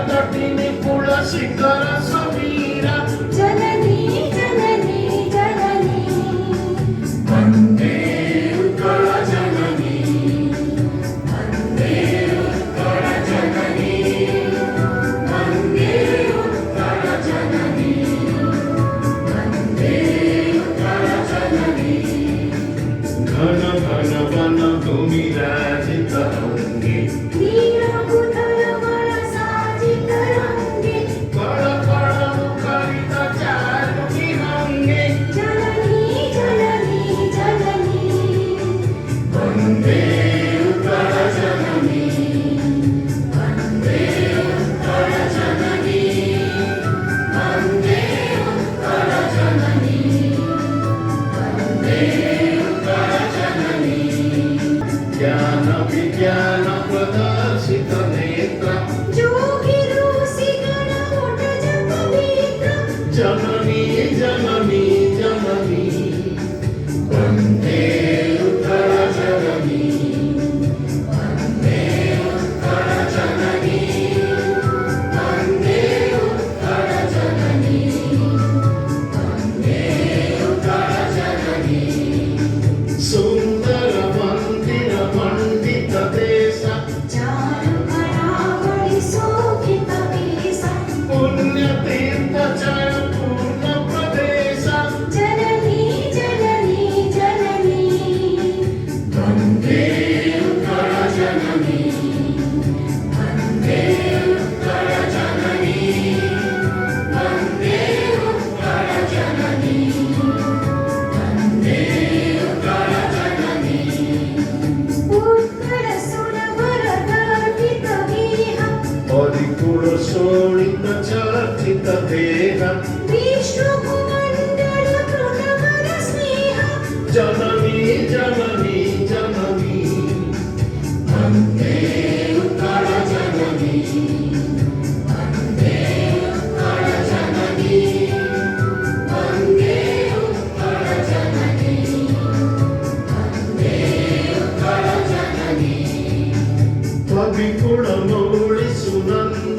तटिनि कुल शिखर समीरा जननी जननी जननी वन्दे उत्कल जननी वन्दे उत्कल जननी वन्दे उत्कल जननी वन्दे उत्कल जननी घन घन वन भूमि राजित अंगे नीलभूधर वर साजित रंगे कण कण मुखरित चारुनि रंगे जननी जननी जननी वन्दे उत्कल जननी वन्दे उत्कल जननी वन्दे उत्कल जननी वन्दे उत्कल जननी ज्ञान विज्ञान प्रदर्शित नेत्र जोगी रूसी गण उठ जप भीत्र जननी जननी जननी वन्दे उत्कल जननी वन्दे उत्कल जननी वन्दे उत्कल जननी वन्दे उत्कल जननी सुन्दर मन्दिर मण्डित देश चारु कणावळि शोभित वेश पुण्यतीर्थ जय पूर्ण प्रदेश जननी जननी जननी वन्दे उत्कल जननी वन्दे उत्कल जननी वन्दे उत्कल जननी वन्दे उत्कल जननी उत्कल सुरवर गर्भित गेह हरिकुल शोणित चर्चित देह विष्णुभुमण्डल कृतवर स्नेह जननी जननी जननी वन्दे उत्कल जननी वन्दे उत्कल जननी वन्दे उत्कल जननी वन्दे उत्कल जननी कविकुल मौळि सुनन्द